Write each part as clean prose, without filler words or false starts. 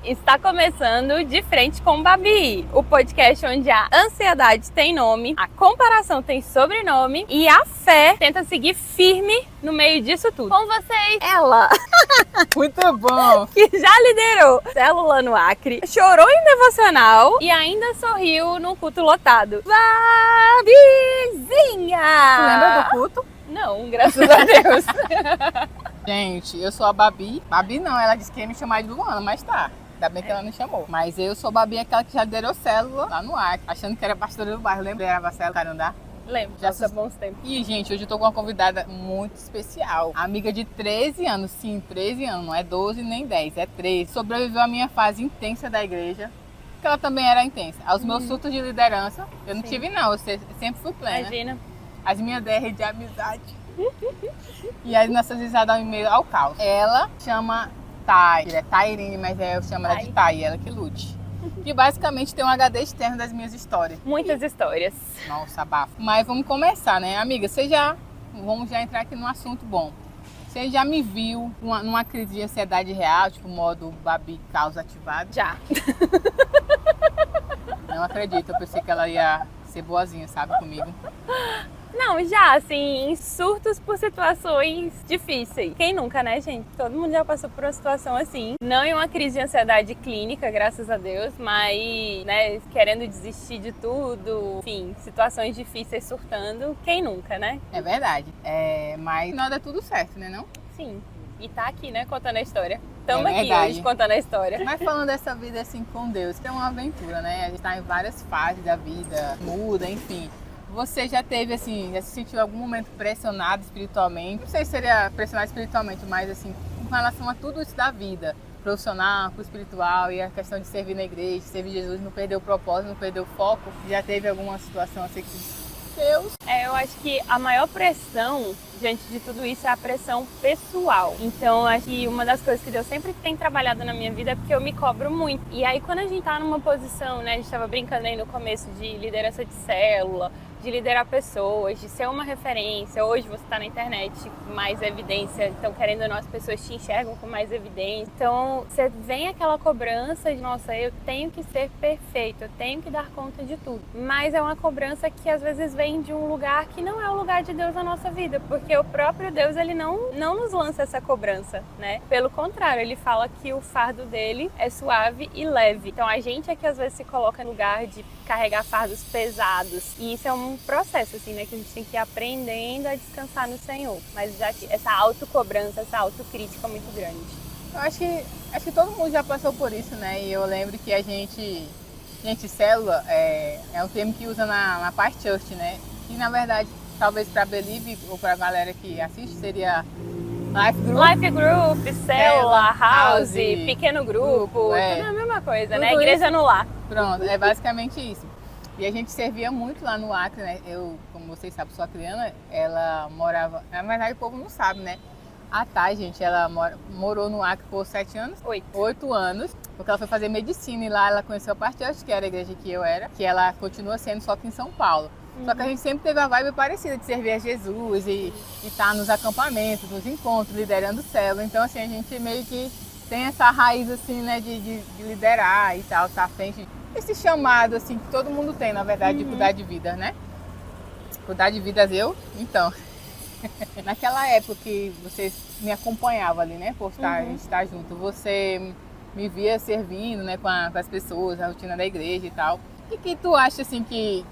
Está começando De Frente com Babi, o podcast onde a ansiedade tem nome, a comparação tem sobrenome e a fé tenta seguir firme no meio disso tudo. Com vocês, ela, Muito bom! que já liderou célula no Acre, chorou em devocional e ainda sorriu num culto lotado. Babizinha! Lembra do culto? Não, graças a Deus. Gente, eu sou a Babi. Babi não, ela disse que ia me chamar de Luana, mas tá. Ainda bem que ela me chamou. Mas eu sou a Babi, aquela que já liderou célula lá no Acre, achando que era pastora do bairro. Lembra? Era a célula Carandá? Lembro, Já já bons tempos. E, gente, hoje eu tô com uma convidada muito especial. Amiga de 13 anos, sim, 13 anos. Não é 12 nem 10, é 13. Sobreviveu à minha fase intensa da igreja, que ela também era intensa. Aos meus surtos de liderança, eu não tive não, eu sempre fui plena. Imagina. As minhas DR de amizade. E as nossas risadas em meio ao caos. Ela chama Thay, é Tairine, mas eu chamo ela de Thay, ela que lute. Que basicamente tem um HD externo das minhas histórias. Muitas histórias. Nossa, bafo. Mas vamos começar, né? Amiga, vamos já entrar aqui num assunto bom. Você já me viu numa crise de ansiedade real, tipo modo Babi caos ativado? Já. Não acredito, eu pensei que ela ia ser boazinha, sabe, comigo. Não, já, assim, em surtos por situações difíceis. Quem nunca, né, gente? Todo mundo já passou por uma situação assim. Não em uma crise de ansiedade clínica, graças a Deus, mas, né, querendo desistir de tudo. Enfim, situações difíceis surtando. Quem nunca, né? É verdade. Mas nada é tudo certo, né, não? Sim. E tá aqui, né, contando a história. Estamos aqui verdade. hoje contando a história. Mas falando dessa vida assim com Deus, que é uma aventura, né? A gente tá em várias fases da vida, muda, enfim. Você já teve, assim, já se sentiu em algum momento pressionado espiritualmente? Não sei se seria pressionado espiritualmente, mas assim, com relação a tudo isso da vida, profissional, espiritual e a questão de servir na igreja, servir Jesus, não perder o propósito, não perder o foco. Já teve alguma situação assim que Deus? Eu acho que a maior pressão diante de tudo isso é a pressão pessoal. Então, acho que uma das coisas que Deus sempre tem trabalhado na minha vida é porque eu me cobro muito. E aí, quando a gente tá numa posição, né, a gente tava brincando aí no começo de liderança de célula, de liderar pessoas, de ser uma referência. Hoje você tá na internet com mais evidência, então querendo ou não as pessoas te enxergam com mais evidência. Então você vem aquela cobrança de, nossa, eu tenho que ser perfeito, eu tenho que dar conta de tudo. Mas é uma cobrança que às vezes vem de um lugar que não é o lugar de Deus na nossa vida, porque o próprio Deus, ele não nos lança essa cobrança, né? Pelo contrário, ele fala que o fardo dele é suave e leve. Então a gente é que às vezes se coloca no lugar de carregar fardos pesados. E isso é um processo, assim, né? Que a gente tem que ir aprendendo a descansar no Senhor. Mas já que essa autocobrança, essa autocrítica é muito grande. Eu acho que todo mundo já passou por isso, né? E eu lembro que a gente célula é um termo que usa na parte church, né? E na verdade, talvez para Believe ou para a galera que assiste, seria Life Group. Life Group, célula, house, pequeno grupo, tudo é a mesma coisa, tudo né? Igreja isso. no lar. Pronto, é basicamente isso. E a gente servia muito lá no Acre, né? Eu, como vocês sabem, sou acriana, ela morava... Na verdade, o povo não sabe, né? A Thay, gente, ela morou no Acre por 7 anos? 8 anos, porque ela foi fazer medicina e lá ela conheceu a parte Church, que era a igreja que eu era, que ela continua sendo só que em São Paulo. Só que a gente sempre teve a vibe parecida de servir a Jesus e estar nos acampamentos, nos encontros, liderando célula. Então, assim, a gente meio que tem essa raiz, assim, né, de liderar e tal, estar à frente. Esse chamado, assim, que todo mundo tem, na verdade, de cuidar de vidas, né? Cuidar de vidas então. Naquela época que você me acompanhava ali, né, por a gente estar junto, você me via servindo, né, com as pessoas, a rotina da igreja e tal. O que tu acha, assim, que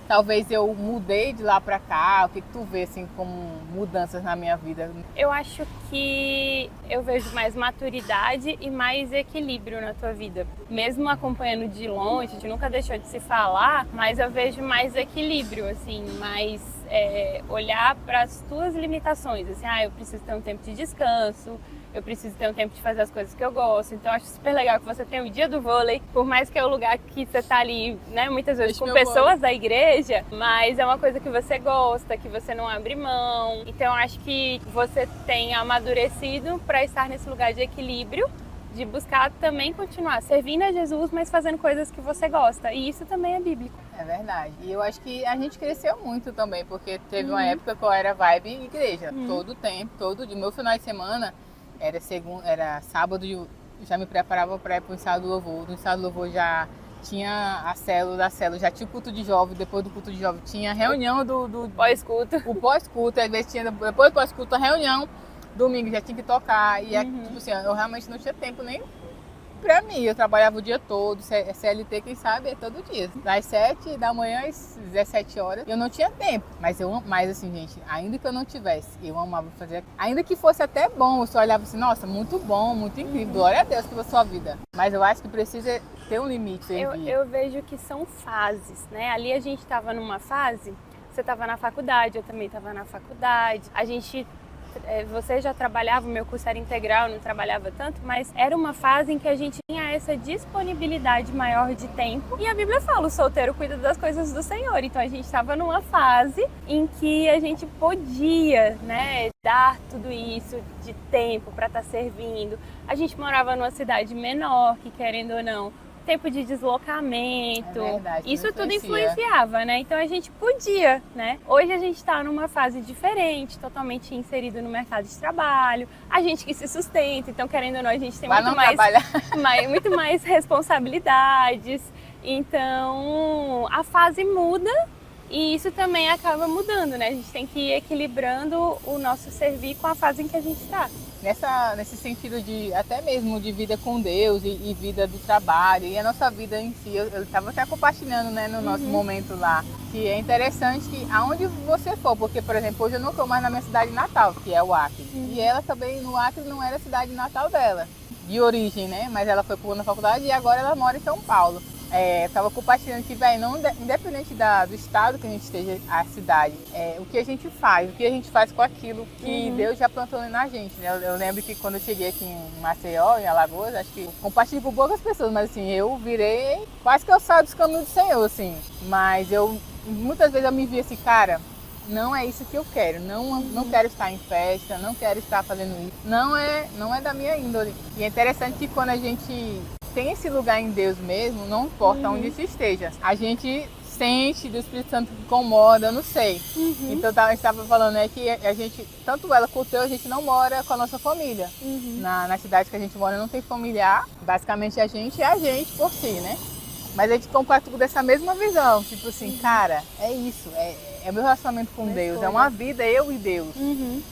talvez eu mudei de lá pra cá? O que tu vê, assim, como mudanças na minha vida? Eu acho que eu vejo mais maturidade e mais equilíbrio na tua vida. Mesmo acompanhando de longe, a gente nunca deixou de se falar, mas eu vejo mais equilíbrio, assim, mais olhar para as tuas limitações. Assim, eu preciso ter um tempo de descanso, eu preciso ter um tempo de fazer as coisas que eu gosto. Então eu acho super legal que você tem o dia do vôlei, por mais que é o lugar que você tá ali, né, muitas vezes com pessoas da igreja, mas é uma coisa que você gosta, que você não abre mão. Então eu acho que você tem amadurecido para estar nesse lugar de equilíbrio, de buscar também continuar servindo a Jesus, mas fazendo coisas que você gosta. E isso também é bíblico. É verdade. E eu acho que a gente cresceu muito também, porque teve uma época que eu era vibe igreja, todo o tempo, todo dia. Meu final de semana era sábado já me preparava para ir para o ensaio do louvor. No ensaio do louvor já tinha a célula da célula, já tinha o culto de jovem, depois do culto de jovem tinha a reunião do Pós-culto. o pós-culto, às vezes tinha depois do pós-culto a reunião, domingo já tinha que tocar, e tipo assim, eu realmente não tinha tempo nem pra mim, eu trabalhava o dia todo, CLT, quem sabe, é todo dia, das 7 da manhã às 17 horas, eu não tinha tempo, mas assim, gente, ainda que eu não tivesse, eu amava fazer, ainda que fosse até bom, eu só olhava assim, nossa, muito bom, muito incrível, glória a Deus pela sua vida, mas eu acho que precisa ter um limite. Eu vejo que são fases, né? Ali a gente estava numa fase, você estava na faculdade, eu também estava na faculdade, você já trabalhava, o meu curso era integral, não trabalhava tanto, mas era uma fase em que a gente tinha essa disponibilidade maior de tempo. E a Bíblia fala, o solteiro cuida das coisas do Senhor. Então a gente estava numa fase em que a gente podia, né, dar tudo isso de tempo para estar servindo. A gente morava numa cidade menor, que querendo ou não, tempo de deslocamento, isso tudo influenciava, né? Então a gente podia, né? Hoje a gente está numa fase diferente, totalmente inserido no mercado de trabalho, a gente que se sustenta, então querendo ou não, a gente tem muito mais responsabilidades, então a fase muda e isso também acaba mudando, né? A gente tem que ir equilibrando o nosso servir com a fase em que a gente está. Nesse sentido de até mesmo de vida com Deus e vida do trabalho e a nossa vida em si, eu estava até compartilhando, né, no nosso momento lá, que é interessante que aonde você for, porque por exemplo hoje eu não estou mais na minha cidade natal, que é o Acre, e ela também no Acre não era a cidade natal dela, de origem, né, mas ela foi na faculdade e agora ela mora em São Paulo. Estava compartilhando que, não, independente do estado que a gente esteja, a cidade, o que a gente faz com aquilo que Deus já plantou na gente, né? Eu lembro que quando eu cheguei aqui em Maceió, em Alagoas, acho que compartilhei com poucas pessoas, mas assim, eu virei, quase que eu saio dos caminhos do Senhor, assim, mas muitas vezes eu me vi assim, cara, não é isso que eu quero, não quero estar em festa, não quero estar fazendo isso, não é da minha índole. E é interessante que quando a gente tem esse lugar em Deus mesmo, não importa onde se esteja, a gente sente do Espírito Santo que incomoda, eu não sei. Então a gente estava falando, né, que a gente, tanto ela quanto eu, a gente não mora com a nossa família. Na cidade que a gente mora não tem familiar, basicamente a gente é a gente por si, né? Mas a gente compartilha dessa mesma visão, tipo assim, cara, é isso, é meu relacionamento com Deus, é uma vida eu e Deus,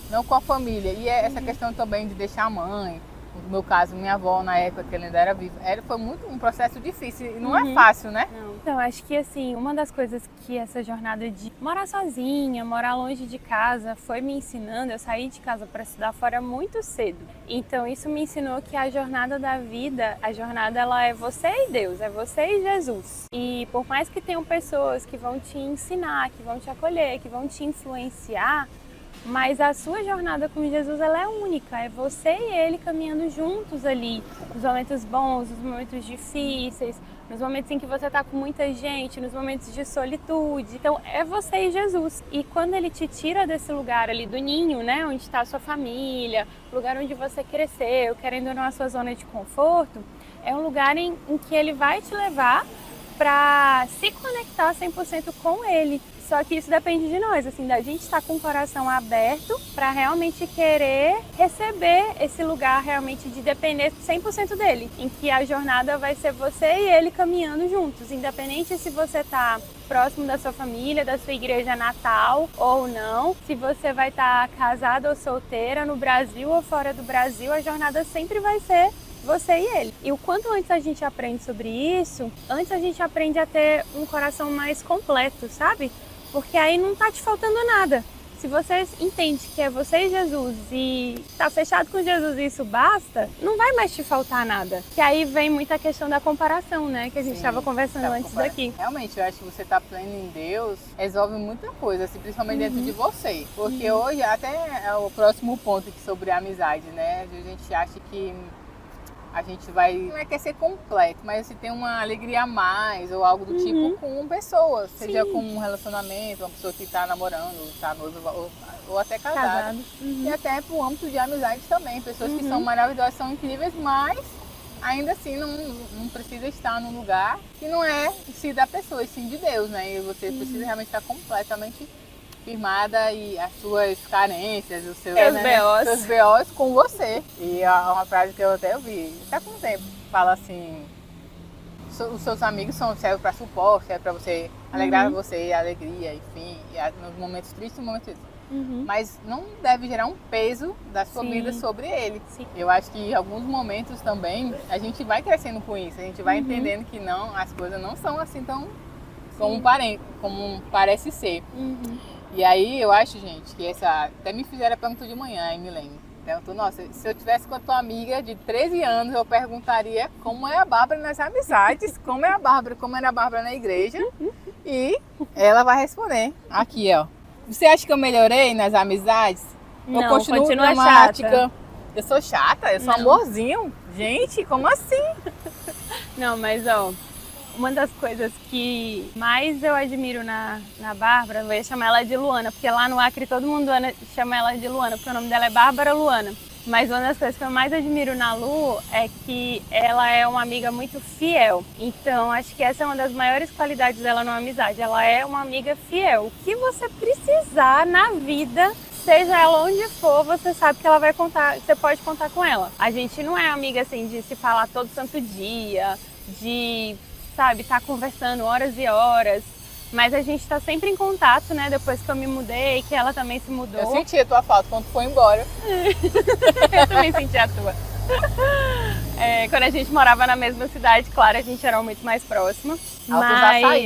não com a família. E é essa questão também de deixar a mãe, no meu caso, minha avó, na época que ela ainda era viva, foi muito um processo difícil e não é fácil, né? Não. Então, acho que assim, uma das coisas que essa jornada de morar sozinha, morar longe de casa, foi me ensinando, eu saí de casa para estudar fora muito cedo. Então, isso me ensinou que a jornada da vida, ela é você e Deus, é você e Jesus. E por mais que tenham pessoas que vão te ensinar, que vão te acolher, que vão te influenciar, mas a sua jornada com Jesus, ela é única, é você e ele caminhando juntos ali, nos momentos bons, nos momentos difíceis, nos momentos em que você está com muita gente, nos momentos de solitude. Então, é você e Jesus. E quando ele te tira desse lugar ali do ninho, né, onde está a sua família, lugar onde você cresceu, querendo ou não a sua zona de conforto, é um lugar em que ele vai te levar para se conectar 100% com ele. Só que isso depende de nós, assim, da gente estar com o coração aberto para realmente querer receber esse lugar realmente de depender 100% dele, em que a jornada vai ser você e ele caminhando juntos, independente se você está próximo da sua família, da sua igreja natal ou não, se você vai estar casada ou solteira, no Brasil ou fora do Brasil, a jornada sempre vai ser você e ele. E o quanto antes a gente aprende sobre isso, antes a gente aprende a ter um coração mais completo, sabe? Porque aí não tá te faltando nada. Se você entende que é você e Jesus e tá fechado com Jesus e isso basta, não vai mais te faltar nada. Que aí vem muita questão da comparação, né? Que a gente estava conversando antes daqui. Realmente, eu acho que você tá pleno em Deus resolve muita coisa, assim, principalmente dentro de você. Porque hoje, até é o próximo ponto aqui sobre a amizade, né? A gente acha que a gente vai, não é quer ser completo, mas se tem uma alegria a mais ou algo do tipo com pessoas, seja com um relacionamento, uma pessoa que está namorando, está noiva ou até casada. E até pro âmbito de amizade também, pessoas que são maravilhosas, são incríveis, mas ainda assim não precisa estar num lugar que não é em si da pessoa, e sim de Deus, né? E você precisa realmente estar completamente firmada e as suas carências, os seus, Seus BOs. seus BOs com você. E é uma frase que eu até ouvi, tá com tempo, fala assim, os seus amigos servem para suporte, servem para você alegrar você, alegria, enfim, nos momentos tristes e nos momentos tristes. Mas não deve gerar um peso da sua vida sobre ele. Sim. Eu acho que em alguns momentos também a gente vai crescendo com isso, a gente vai entendendo que não, as coisas não são assim tão como parece ser. E aí eu acho, gente, que até me fizeram a pergunta de manhã, aí me lembro. Perguntou, nossa, se eu tivesse com a tua amiga de 13 anos, eu perguntaria como é a Bárbara nas amizades, como era a Bárbara na igreja. E ela vai responder. Aqui, ó. Você acha que eu melhorei nas amizades? Não, eu continuo continua dramática. chata. Eu sou chata? Eu sou Não. amorzinho? Gente, como assim? Não, mas ó, uma das coisas que mais eu admiro na Bárbara, eu ia chamar ela de Luana, porque lá no Acre todo mundo chama ela de Luana, porque o nome dela é Bárbara Luana. Mas uma das coisas que eu mais admiro na Lu é que ela é uma amiga muito fiel. Então, acho que essa é uma das maiores qualidades dela numa amizade. Ela é uma amiga fiel. O que você precisar na vida, seja ela onde for, você sabe que ela vai contar, você pode contar com ela. A gente não é amiga assim de se falar todo santo dia, de, sabe, estar conversando horas e horas. Mas a gente tá sempre em contato, né? Depois que eu me mudei, que ela também se mudou. Eu senti a tua falta quando tu foi embora. Eu também senti a tua. Quando a gente morava na mesma cidade, claro, a gente era muito mais próxima.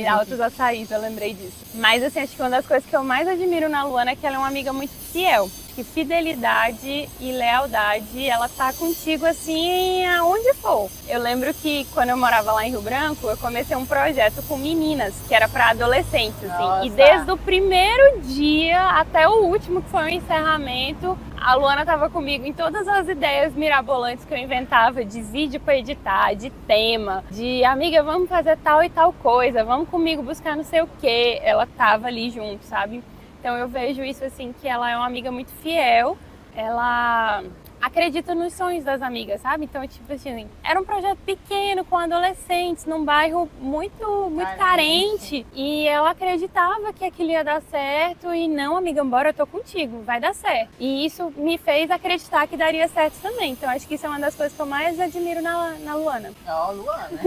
Altos Açaís, eu lembrei disso. Mas assim, acho que uma das coisas que eu mais admiro na Luana é que ela é uma amiga muito fiel. Que fidelidade e lealdade, ela tá contigo assim aonde for. Eu lembro que quando eu morava lá em Rio Branco, eu comecei um projeto com meninas, que era para adolescentes, assim. Nossa. E desde o primeiro dia até o último, que foi o encerramento, a Luana tava comigo em todas as ideias mirabolantes que eu inventava, de vídeo para editar, de tema, de amiga, vamos fazer tal e tal coisa, vamos comigo buscar não sei o quê. Ela tava ali junto, sabe? Então eu vejo isso assim, que ela é uma amiga muito fiel, ela acredita nos sonhos das amigas, sabe? Então, tipo assim, era um projeto pequeno com adolescentes, num bairro muito carente. E ela acreditava que aquilo ia dar certo e não, amiga, bora, eu tô contigo, vai dar certo. E isso me fez acreditar que daria certo também. Então, acho que isso é uma das coisas que eu mais admiro na Luana. Ó, Luana.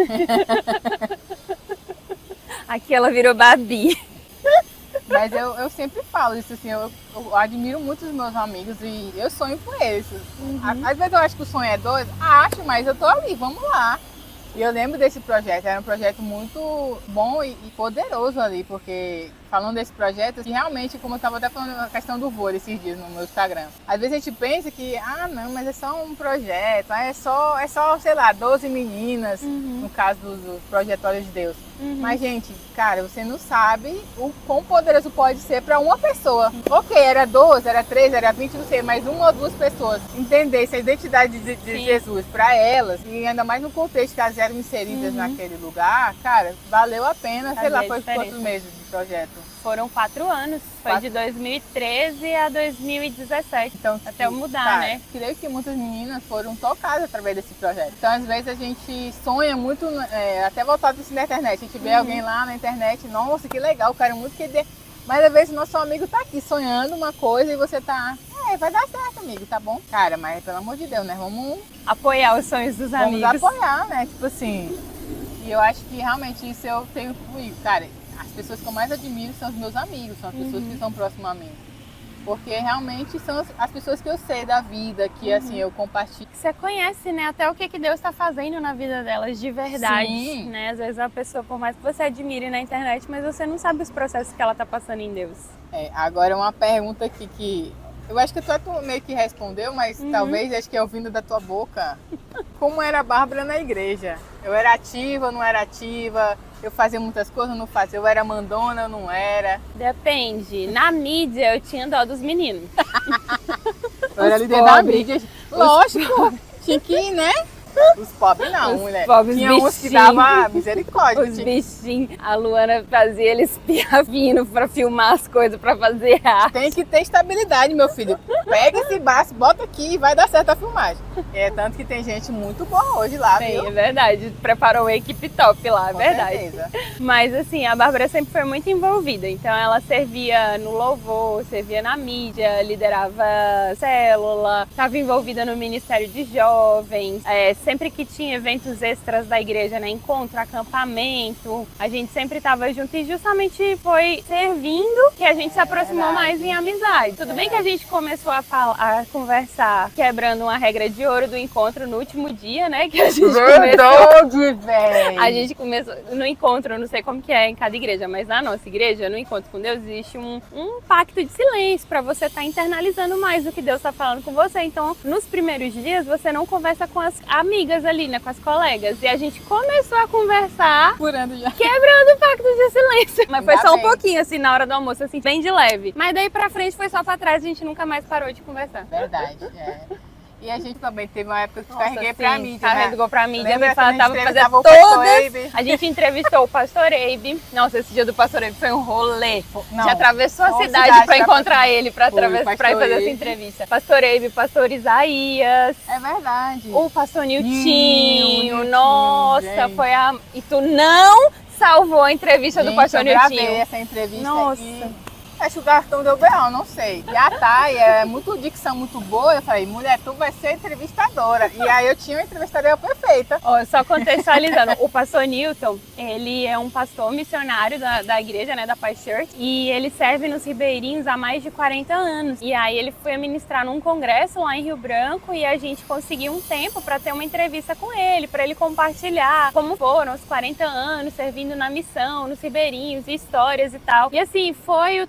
Aqui ela virou Babi. Mas eu sempre falo isso, assim, eu admiro muito os meus amigos e eu sonho com eles. Às vezes eu acho que o sonho é doido, acho, mas eu tô ali, vamos lá. E eu lembro desse projeto, era um projeto muito bom e poderoso ali, porque falando desse projeto, realmente, como eu estava até falando a questão do vôlei esses dias no meu Instagram. Às vezes a gente pensa que, não, mas é só um projeto, é só, sei lá, 12 meninas, no caso do Projeto Olhos de Deus. Mas, gente, cara, você não sabe o quão poderoso pode ser para uma pessoa. Ok, era 12, era 13, era 20, não sei, mas uma ou duas pessoas entendessem a identidade de Jesus para elas, e ainda mais no contexto que elas eram inseridas naquele lugar, cara, valeu a pena, sei lá, foi quantos meses de projeto? Foram 4 anos, foi de 2013 a 2017, então, até eu mudar, cara, né? Creio que muitas meninas foram tocadas através desse projeto. Então, às vezes, a gente sonha muito, até voltado isso na internet, a gente vê alguém lá na internet, nossa, que legal, quero muito que dê. Mas às vezes o nosso amigo tá aqui sonhando uma coisa e você tá, vai dar certo, amigo, tá bom? Cara, mas pelo amor de Deus, né? Vamos apoiar os sonhos dos amigos. Vamos apoiar, né? Tipo assim. E eu acho que realmente isso eu tenho comigo. Cara, as pessoas que eu mais admiro são os meus amigos, são as pessoas que estão próximas a mim. Porque realmente são as pessoas que eu sei da vida, que assim, eu compartilho. Você conhece, né, até o que Deus está fazendo na vida delas de verdade. Sim. Né? Às vezes a pessoa, por mais que você admire na internet, mas você não sabe os processos que ela está passando em Deus. Agora uma pergunta aqui que eu acho que tu meio que respondeu, mas talvez, acho que é ouvindo da tua boca. Como era a Bárbara na igreja? Eu era ativa, não era ativa? Eu fazia muitas coisas, não fazia? Eu era mandona, eu não era? Depende. Na mídia, eu tinha dó dos meninos. Eu era líder da mídia. Lógico, tinha que ir, né? Os pobres não, Os mulher. pobres Tinha uns que bichinhos. dava misericórdia. Os bichinhos, a Luana fazia eles piavindo pra filmar as coisas, pra fazer arte. Tem que ter estabilidade, meu filho. Pega esse braço, bota aqui e vai dar certo a filmagem. É tanto que tem gente muito boa hoje lá, Sim, viu? é verdade. Preparou uma equipe top lá, é Com verdade. certeza. Mas assim, a Bárbara sempre foi muito envolvida. Então ela servia no louvor, servia na mídia, liderava célula, estava envolvida no Ministério de Jovens. Sempre que tinha eventos extras da igreja, né? Encontro, acampamento, a gente sempre estava junto e justamente foi servindo que a gente se aproximou mais em amizade. Tudo bem que a gente começou a conversar quebrando uma regra de ouro do encontro no último dia, né? Que a gente começou. Verdade, velho! A gente começou no encontro, eu não sei como que é em cada igreja, mas na nossa igreja, no encontro com Deus, existe um pacto de silêncio para você estar internalizando mais o que Deus está falando com você. Então, nos primeiros dias, você não conversa com as amigas ali, né, com as colegas. E a gente começou a conversar, Furando já. quebrando o pacto de silêncio. Mas foi Ainda só um bem. pouquinho, assim, na hora do almoço, assim, bem de leve. Mas daí pra frente foi só pra trás, a gente nunca mais parou de conversar. Verdade, é. E a gente também teve uma época que Nossa, carreguei sim, pra mídia, né? carregou pra mídia, Lembra me quando a gente faltava fazer entrevistava o pastor todas. Abe? A gente entrevistou o pastor Abe. Nossa, esse dia do pastor Abe foi um rolê. Não, A gente atravessou a só a cidade cidade pra pra- encontrar ele, pra Foi, ir pastor fazer essa Abe. entrevista. Pastor Abe, pastor Isaías. É verdade. O pastor Niltinho, Niltinho, nossa, gente. foi a... E tu não salvou a entrevista do Gente, pastor eu gravei Niltinho. essa entrevista Nossa. e acho que o cartão deu B.O., não sei. E a Thay é muito dicção muito boa. Eu falei, mulher, tu vai ser entrevistadora. E aí eu tinha uma entrevistadora perfeita. Ó, só contextualizando, o pastor Newton, ele é um pastor missionário da igreja, né, da Paz Church, e ele serve nos Ribeirinhos há mais de 40 anos. E aí ele foi ministrar num congresso lá em Rio Branco e a gente conseguiu um tempo para ter uma entrevista com ele, para ele compartilhar como foram os 40 anos servindo na missão, nos Ribeirinhos, e histórias e tal. E assim, foi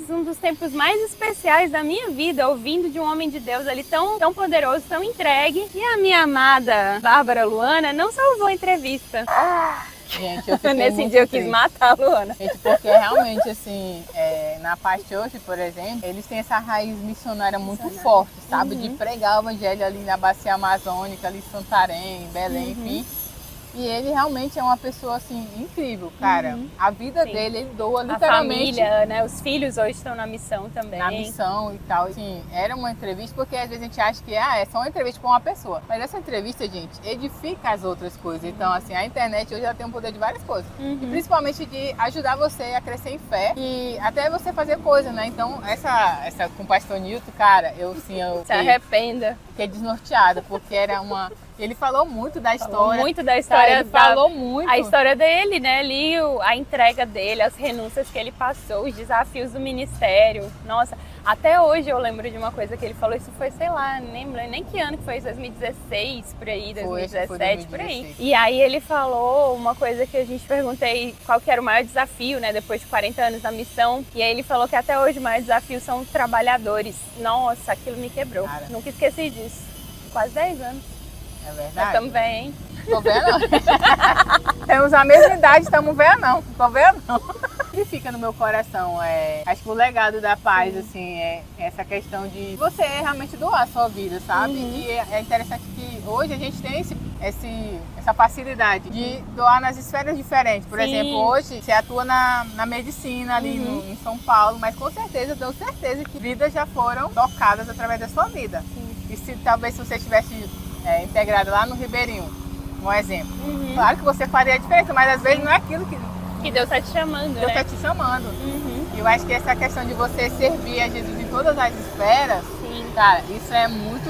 um dos tempos mais especiais da minha vida, ouvindo de um homem de Deus ali tão poderoso, tão entregue. E a minha amada Bárbara Luana não salvou a entrevista. Gente, eu fiquei Nesse muito dia eu quis triste. matar a Luana. Gente, porque realmente, assim, na Paz Church, por exemplo, eles têm essa raiz missionária muito forte, sabe? De pregar o evangelho ali na Bacia Amazônica, ali em Santarém, Belém, enfim. E ele realmente é uma pessoa, assim, incrível, cara. A vida Sim. dele, ele doa A literalmente família, né? Os filhos hoje estão na missão também. na missão e tal. Assim, era uma entrevista, porque às vezes a gente acha que é só uma entrevista com uma pessoa. Mas essa entrevista, gente, edifica as outras coisas. Então, assim, a internet hoje ela tem o poder de várias coisas. E principalmente de ajudar você a crescer em fé e até você fazer coisas, né? Então, essa com o pastor Nilton, cara, eu Se arrependa. fiquei desnorteada, porque era uma... Ele falou muito da história. Falou muito da Cara, história. ele falou muito. A história dele, né? Ali a entrega dele, as renúncias que ele passou, os desafios do ministério. Nossa, até hoje eu lembro de uma coisa que ele falou, isso foi, sei lá, nem lembro nem que ano que foi, 2016, por aí, 2017, por aí. 2016. E aí ele falou uma coisa que a gente perguntei qual que era o maior desafio, né? Depois de 40 anos da missão. E aí ele falou que até hoje o maior desafio são os trabalhadores. Nossa, aquilo me quebrou. Cara. Nunca esqueci disso. Quase 10 anos. É Nós verdade. estamos bem, hein? Tô vendo, não. Temos a mesma idade, estamos vendo, não. Tô vendo, não. O que fica no meu coração acho que o legado da paz, assim, é essa questão de você realmente doar a sua vida, sabe? E é interessante que hoje a gente tem essa facilidade de doar nas esferas diferentes. Por Sim. exemplo, hoje você atua na medicina ali em São Paulo, mas com certeza, eu tenho certeza que vidas já foram tocadas através da sua vida. E se talvez se você tivesse integrado lá no Ribeirinho, um exemplo. Claro que você faria a diferença, mas às vezes não é aquilo que Deus está te chamando, Deus né? está te chamando. Eu acho que essa questão de você servir a Jesus em todas as esferas, Sim. cara, isso é muito...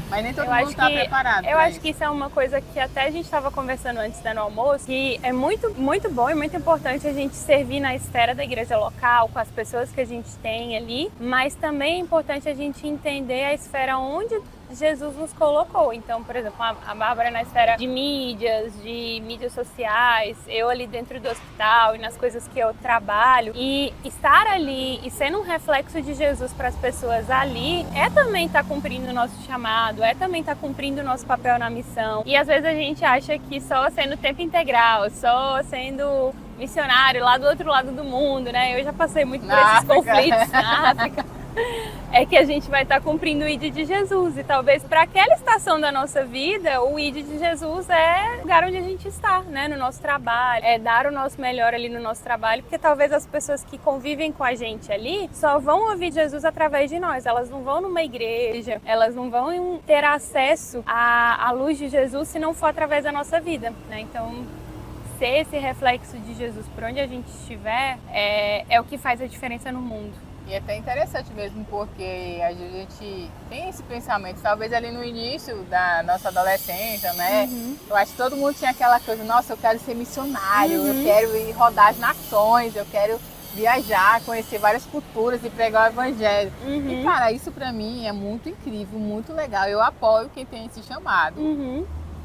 Mas nem todo mundo está preparado. Eu acho que isso é uma coisa que até a gente estava conversando antes no almoço, que é muito, muito bom e muito importante a gente servir na esfera da igreja local, com as pessoas que a gente tem ali, mas também é importante a gente entender a esfera onde Jesus nos colocou. Então, por exemplo, a Bárbara na esfera de mídias sociais, eu ali dentro do hospital e nas coisas que eu trabalho. E estar ali e sendo um reflexo de Jesus para as pessoas ali é também estar cumprindo o nosso chamado, é também estar cumprindo o nosso papel na missão. E às vezes a gente acha que só sendo tempo integral, só sendo missionário lá do outro lado do mundo, né? Eu já passei muito por esses conflitos na África. é que a gente vai estar cumprindo o ID de Jesus. E talvez para aquela estação da nossa vida, o ID de Jesus é o lugar onde a gente está, né? No nosso trabalho, é dar o nosso melhor ali no nosso trabalho, porque talvez as pessoas que convivem com a gente ali só vão ouvir Jesus através de nós. Elas não vão numa igreja, elas não vão ter acesso à luz de Jesus se não for através da nossa vida, né? Então, ser esse reflexo de Jesus por onde a gente estiver é o que faz a diferença no mundo. E é até interessante mesmo, porque a gente tem esse pensamento, talvez ali no início da nossa adolescência, né? Eu acho que todo mundo tinha aquela coisa, nossa, eu quero ser missionário, eu quero ir rodar as nações, eu quero viajar, conhecer várias culturas e pregar o evangelho. E, cara, isso pra mim é muito incrível, muito legal. Eu apoio quem tem esse chamado.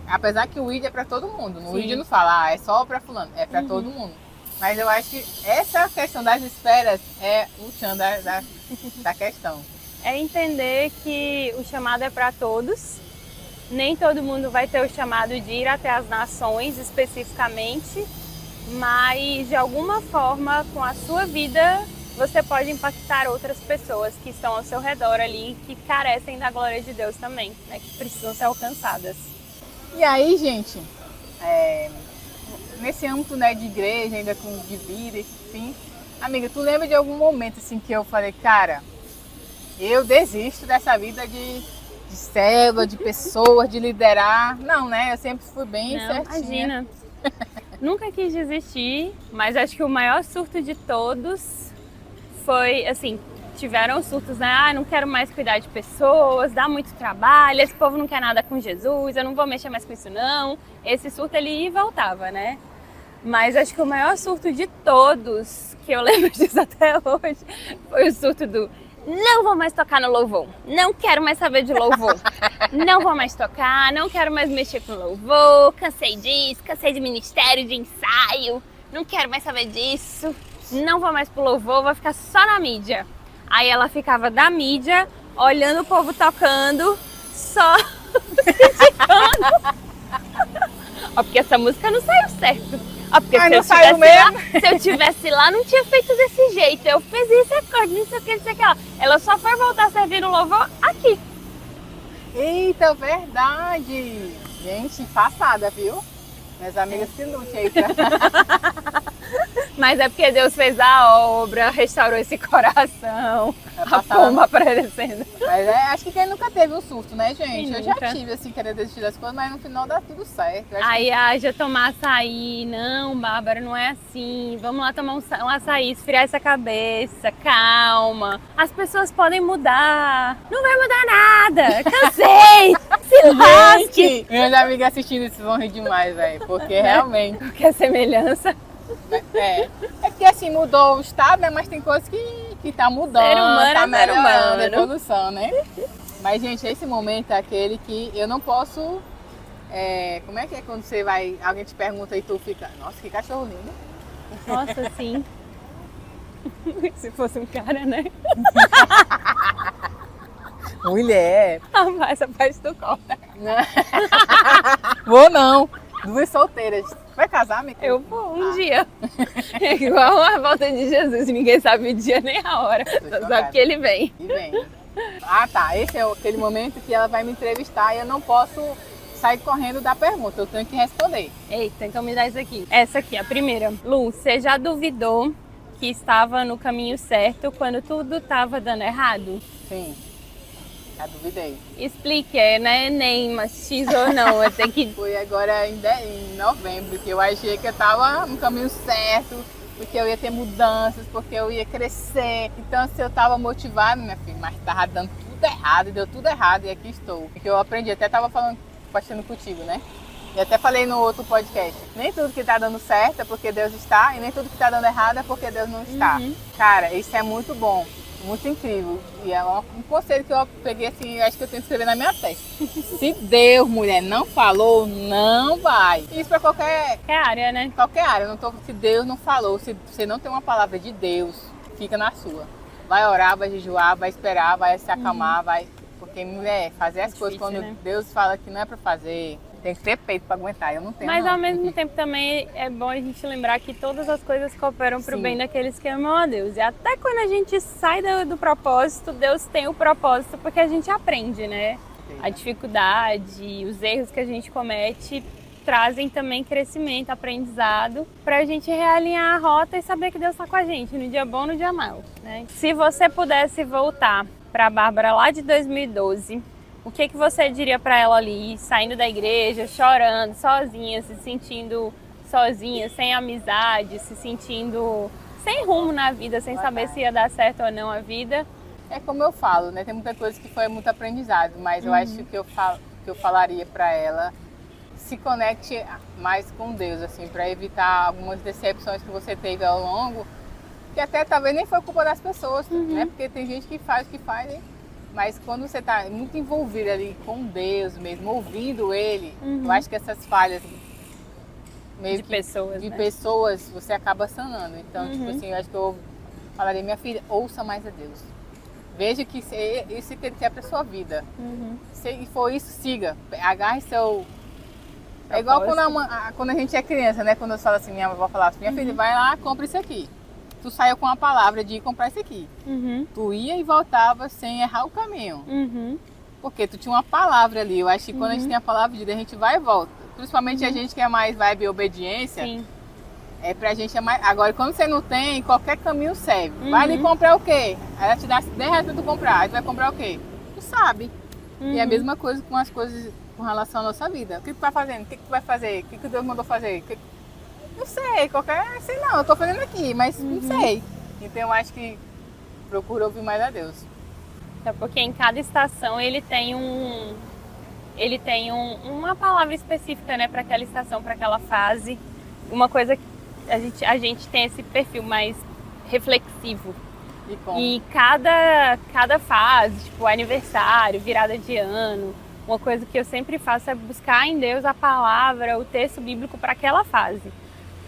Apesar que o ID é pra todo mundo. No ID não fala, é só pra fulano, é pra todo mundo. Mas eu acho que essa questão das esferas é o tchan da questão. É entender que o chamado é para todos. Nem todo mundo vai ter o chamado de ir até as nações especificamente, mas de alguma forma, com a sua vida, você pode impactar outras pessoas que estão ao seu redor ali, que carecem da glória de Deus também, né? Que precisam ser alcançadas. E aí, gente, nesse âmbito, né, de igreja, ainda de vida, enfim, amiga, tu lembra de algum momento assim que eu falei, cara, eu desisto dessa vida de célula, de pessoas, de liderar? Não, né? Eu sempre fui bem certinha. Imagina. Nunca quis desistir, mas acho que o maior surto de todos foi, assim, tiveram surtos, né? Ah, não quero mais cuidar de pessoas, dá muito trabalho, esse povo não quer nada com Jesus, eu não vou mexer mais com isso não. Esse surto ele ia e voltava, né? Mas acho que o maior surto de todos, que eu lembro disso até hoje, foi o surto do não vou mais tocar no louvor, não quero mais saber de louvor, não vou mais tocar, não quero mais mexer com louvor, cansei disso, cansei de ministério, de ensaio, não quero mais saber disso, não vou mais pro louvor, vou ficar só na mídia. Aí ela ficava da mídia, olhando o povo tocando, só criticando. Ó, porque essa música não saiu certo. Ó, porque se eu tivesse lá, não tinha feito desse jeito. Eu fiz esse acorde, não sei o que, não sei o que lá. Ela só foi voltar a servir no louvor aqui. Eita, verdade! Gente, passada, viu? Minhas amigas que lute aí pra... Mas é porque Deus fez a obra, restaurou esse coração, a pomba aparecendo. Mas acho que quem nunca teve um surto, né, gente? Quem eu nunca? já tive, assim, querer desistir das coisas, mas no final dá tudo certo. Aí haja tomar açaí. Não, Bárbara, não é assim. Vamos lá tomar um açaí, esfriar essa cabeça, calma. As pessoas podem mudar. Não vai mudar nada. Cansei. Se lasque. Minhas amigas assistindo isso vão rir demais, velho. Porque realmente... Porque a semelhança... É porque assim, mudou o estado, né? Mas tem coisas que tá mudando, Ser humano tá é ser melhorando, humano. evolução, né? Mas, gente, esse momento é aquele que eu não posso... como é que é quando você vai... Alguém te pergunta e tu fica... Nossa, que cachorro lindo. Nossa, sim. Se fosse um cara, né? Mulher. Ah, essa parte tu corta. Vou não. Duas solteiras. Vai casar, amiga? Eu vou um dia. É igual a volta de Jesus. Ninguém sabe o dia nem a hora. Só sabe que ele vem. E vem. Ah, tá. Esse é aquele momento que ela vai me entrevistar e eu não posso sair correndo da pergunta. Eu tenho que responder. Eita, então me dá isso aqui. Essa aqui, a primeira. Lu, você já duvidou que estava no caminho certo quando tudo estava dando errado? Sim. Já duvidei. Explique, né? Nem, mas X ou não. Eu tenho que... Foi agora em novembro que eu achei que eu estava no caminho certo, porque eu ia ter mudanças, porque eu ia crescer. Então, se eu estava motivada, minha filha, mas estava dando tudo errado, deu tudo errado e aqui estou. Porque eu aprendi, até estava postando contigo, né? E até falei no outro podcast, nem tudo que está dando certo é porque Deus está, e nem tudo que está dando errado é porque Deus não está. Cara, isso é muito bom. Muito incrível. E é um conselho que eu peguei assim, acho que eu tenho que escrever na minha testa. Se Deus, mulher, não falou, não vai. Isso pra qualquer área, né? Qualquer área. Se Deus não falou, se você não tem uma palavra de Deus, fica na sua. Vai orar, vai jejuar, vai esperar, vai se acalmar, vai. Porque, mulher, fazer as coisas quando Deus fala que não é pra fazer, Tem que ter peito para aguentar, eu não tenho. Mas não. ao mesmo tempo também é bom a gente lembrar que todas as coisas cooperam para o Sim. bem daqueles que amam a Deus. E até quando a gente sai do propósito, Deus tem o propósito porque a gente aprende, né? A dificuldade, os erros que a gente comete trazem também crescimento, aprendizado, para a gente realinhar a rota e saber que Deus está com a gente no dia bom, no dia mau, né? Se você pudesse voltar para a Bárbara lá de 2012, o que você diria para ela ali, saindo da igreja, chorando, sozinha, se sentindo sozinha, sem amizade, se sentindo sem rumo na vida, sem saber se ia dar certo ou não a vida? É como eu falo, né? Tem muita coisa que foi muito aprendizado, mas eu acho que eu falaria para ela, se conecte mais com Deus, assim, para evitar algumas decepções que você teve ao longo, que até talvez nem foi culpa das pessoas, né? Porque tem gente que faz o que faz, né? Mas quando você está muito envolvido ali com Deus mesmo, ouvindo Ele, eu acho que essas falhas meio de pessoas, de né? pessoas, você acaba sanando. Então, tipo assim, eu acho que eu falaria, minha filha, ouça mais a Deus. Veja que isso que Ele quer para sua vida. Se for isso, siga. Agarre seu... É igual quando a gente é criança, né? Quando eu falo assim, minha avó falava assim, minha filha, vai lá, compra isso aqui. Tu saiu com a palavra de ir comprar isso aqui. Tu ia e voltava sem errar o caminho. Porque tu tinha uma palavra ali. Eu acho que quando a gente tem a palavra de Deus, a gente vai e volta. Principalmente a gente que é mais vibe obediência. Sim. Pra gente é mais... Agora, quando você não tem, qualquer caminho serve. Vai ali comprar o quê? Aí ela te dá 10 reais pra tu comprar. Aí tu vai comprar o quê? Tu sabe. E é a mesma coisa com as coisas com relação à nossa vida. O que tu tá fazendo? O que tu vai fazer? O que Deus mandou fazer? Não sei, sei não, eu tô fazendo aqui, mas não sei. Então eu acho que procura ouvir mais a Deus. É porque em cada estação ele tem uma palavra específica, né, para aquela estação, para aquela fase. Uma coisa que a gente tem esse perfil mais reflexivo. E cada fase, tipo aniversário, virada de ano, uma coisa que eu sempre faço é buscar em Deus a palavra, o texto bíblico para aquela fase.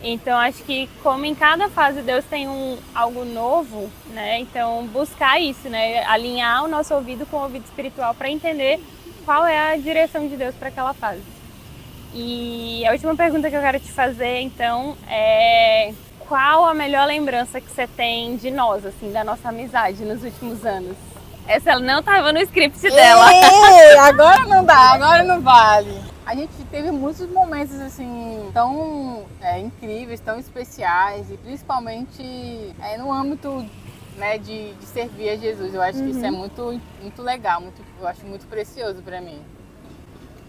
Então, acho que como em cada fase Deus tem algo novo, né? Então, buscar isso, né? Alinhar o nosso ouvido com o ouvido espiritual para entender qual é a direção de Deus para aquela fase. E a última pergunta que eu quero te fazer, então, é qual a melhor lembrança que você tem de nós, assim, da nossa amizade nos últimos anos? Essa não estava no script dela. Ei, agora não dá, agora não vale. A gente teve muitos momentos assim tão incríveis, tão especiais e principalmente no âmbito, né, de servir a Jesus. Eu acho que isso é muito, muito legal, eu acho muito precioso para mim.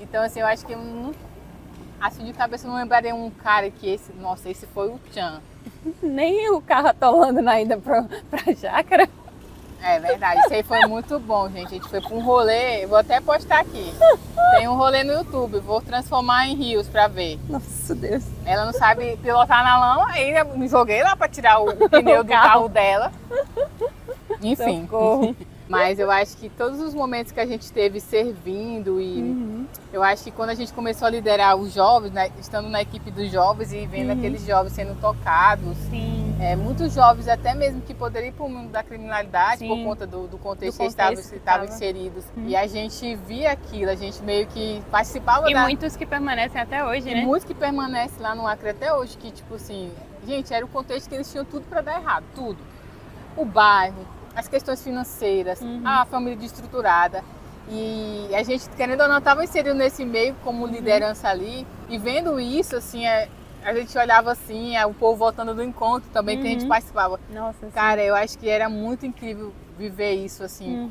Então assim, eu acho que assim de cabeça eu não lembraria um cara que esse foi o Tchan. Nem o carro atolando na ida pra chácara. É verdade, isso aí foi muito bom, gente. A gente foi pra um rolê, vou até postar aqui. Tem um rolê no YouTube, vou transformar em rios pra ver. Nossa, Deus. Ela não sabe pilotar na lama, aí eu me joguei lá pra tirar o pneu do carro dela. Enfim. Socorro. Mas eu acho que todos os momentos que a gente teve servindo e eu acho que quando a gente começou a liderar os jovens, né, estando na equipe dos jovens e vendo aqueles jovens sendo tocados, muitos jovens até mesmo que poderiam ir para o mundo da criminalidade por conta do contexto que estavam inseridos. E a gente via aquilo, a gente meio que participava muitos que permanecem até hoje, né? Muitos que permanecem lá no Acre até hoje, que tipo assim, gente, era o contexto que eles tinham tudo para dar errado, tudo. O bairro, as questões financeiras, a família desestruturada. E a gente, querendo ou não, estava inserido nesse meio como liderança ali. E vendo isso, assim, a gente olhava assim, o povo voltando do encontro também, que a gente participava. Nossa, cara, eu acho que era muito incrível viver isso, assim,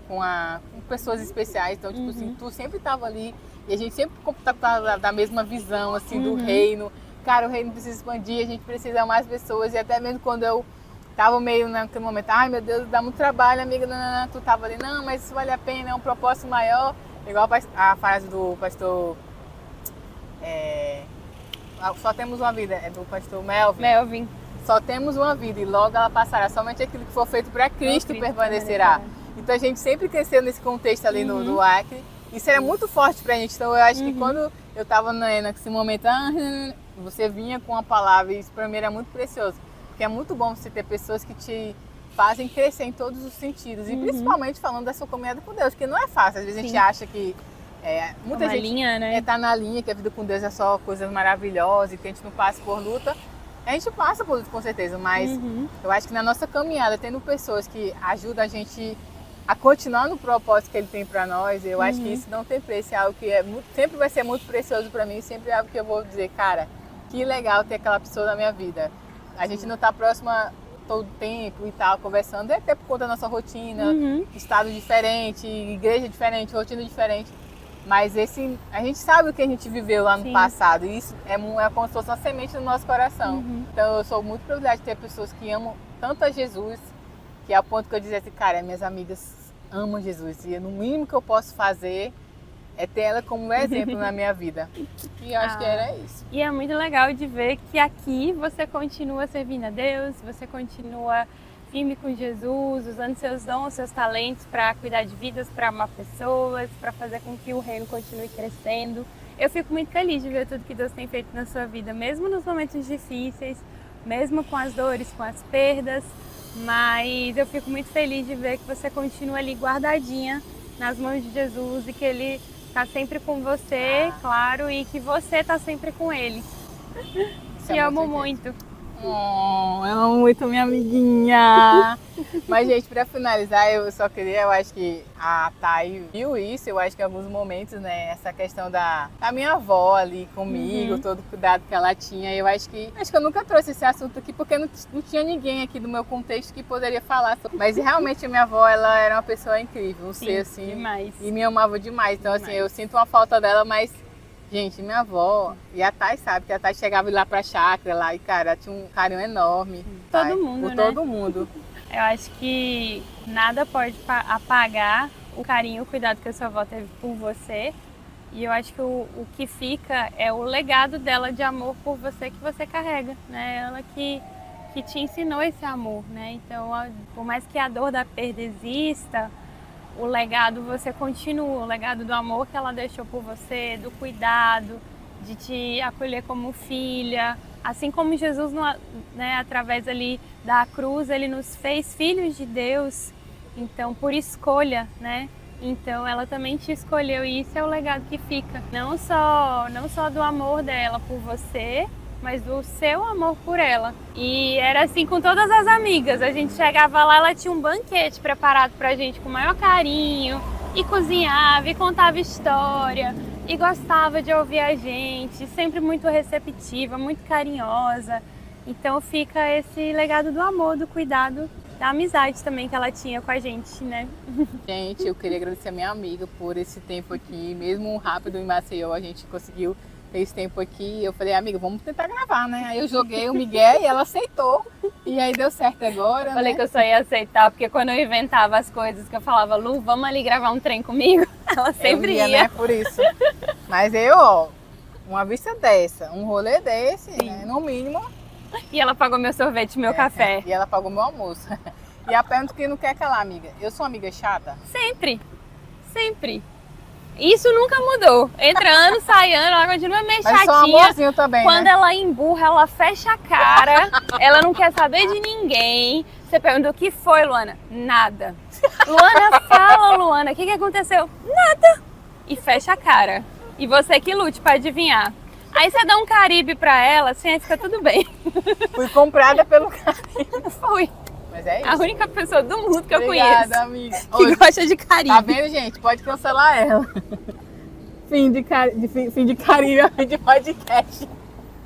com pessoas especiais. Então, tipo assim, tu sempre estava ali e a gente sempre estava da mesma visão, assim, do reino. Cara, o reino precisa expandir, a gente precisa mais pessoas. E até mesmo quando eu tava meio naquele momento, ai meu Deus, dá muito trabalho, amiga, não, tu tava ali, não, mas isso vale a pena, é um propósito maior. Igual a frase do pastor, só temos uma vida, é do pastor Melvin. Só temos uma vida e logo ela passará, somente aquilo que for feito para Cristo permanecerá. Então a gente sempre cresceu nesse contexto ali no Acre, isso era muito forte pra gente, então eu acho que quando eu tava nesse momento, você vinha com a palavra e isso pra mim era muito precioso. Porque é muito bom você ter pessoas que te fazem crescer em todos os sentidos. E principalmente falando da sua caminhada com Deus, porque não é fácil. Às vezes a gente acha que Muita Uma gente linha, né? tá na linha que a vida com Deus é só coisas maravilosas e que a gente não passa por luta. A gente passa por luta com certeza, mas eu acho que na nossa caminhada, tendo pessoas que ajudam a gente a continuar no propósito que Ele tem para nós, eu acho que isso não tem preço, é algo que sempre vai ser muito precioso para mim, sempre é algo que eu vou dizer, cara, que legal ter aquela pessoa na minha vida. A gente não tá próxima todo tempo e tal, conversando, até por conta da nossa rotina, estado diferente, igreja diferente, rotina diferente. Mas a gente sabe o que a gente viveu lá no passado, e isso é como se fosse uma semente no nosso coração. Então eu sou muito privilegiada de ter pessoas que amam tanto a Jesus, que é a ponto que eu dizia assim, cara, minhas amigas amam Jesus, e no mínimo que eu posso fazer é ter ela como exemplo na minha vida. E eu acho que era isso. E é muito legal de ver que aqui você continua servindo a Deus, você continua firme com Jesus, usando seus dons, seus talentos para cuidar de vidas, para amar pessoas, para fazer com que o reino continue crescendo. Eu fico muito feliz de ver tudo que Deus tem feito na sua vida, mesmo nos momentos difíceis, mesmo com as dores, com as perdas, mas eu fico muito feliz de ver que você continua ali guardadinha nas mãos de Jesus e que Ele está sempre com você, claro, e que você está sempre com Ele. Te amo muito. Eu amo muito minha amiguinha. Mas, gente, pra finalizar, eu acho que a Thay viu isso, eu acho que em alguns momentos, né, essa questão da minha avó ali comigo, todo o cuidado que ela tinha, eu acho que eu nunca trouxe esse assunto aqui, porque não tinha ninguém aqui do meu contexto que poderia falar sobre. Mas realmente a minha avó, ela era uma pessoa incrível, um ser assim, demais. E me amava demais, então assim, eu sinto uma falta dela, mas gente, minha avó, e a Thay sabe que a Thay chegava lá pra chácara lá e, cara, tinha um carinho enorme. Todo mundo, por né? todo mundo. Eu acho que nada pode apagar o carinho, o cuidado que a sua avó teve por você. E eu acho que o que fica é o legado dela de amor por você que você carrega, né? Ela que te ensinou esse amor, né? Então, por mais que a dor da perda exista, o legado você continua, o legado do amor que ela deixou por você, do cuidado, de te acolher como filha. Assim como Jesus, né, através ali da cruz, Ele nos fez filhos de Deus, então por escolha, né? Então ela também te escolheu e isso é o legado que fica. Não só do amor dela por você, mas do seu amor por ela. E era assim com todas as amigas. A gente chegava lá, ela tinha um banquete preparado pra gente com o maior carinho, e cozinhava, e contava história, e gostava de ouvir a gente, sempre muito receptiva, muito carinhosa. Então fica esse legado do amor, do cuidado, da amizade também que ela tinha com a gente, né? Gente, eu queria agradecer a minha amiga por esse tempo aqui, mesmo rápido em Maceió, a gente conseguiu ter esse tempo aqui. Eu falei, amiga, vamos tentar gravar, né? Aí eu joguei o Miguel e ela aceitou. E aí deu certo agora, Falei né? que eu só ia aceitar, porque quando eu inventava as coisas, que eu falava, Lu, vamos ali gravar um trem comigo, ela sempre ia. Né? Por isso. Mas eu, uma vista dessa, um rolê desse, né? No mínimo. E ela pagou meu sorvete e meu café. E ela pagou meu almoço. E a pergunta que não quer calar, amiga. Eu sou uma amiga chata? Sempre. Sempre. Isso nunca mudou. Entra ano, sai ano, ela continua meio Mas chatinha. sou um amorzinho também, Quando né? ela emburra, ela fecha a cara. Ela não quer saber de ninguém. Você pergunta, o que foi, Luana? Nada. Luana, fala, Luana, o que aconteceu? Nada. E fecha a cara. E você que lute pra adivinhar. Aí você dá um Caribe pra ela, assim, aí fica tudo bem. Fui comprada pelo Caribe. Foi. Mas é isso. A única pessoa do mundo que eu Obrigada, conheço amiga. que gosta de Caribe. Tá vendo, gente? Pode cancelar ela. Fim de Caribe, fim de podcast.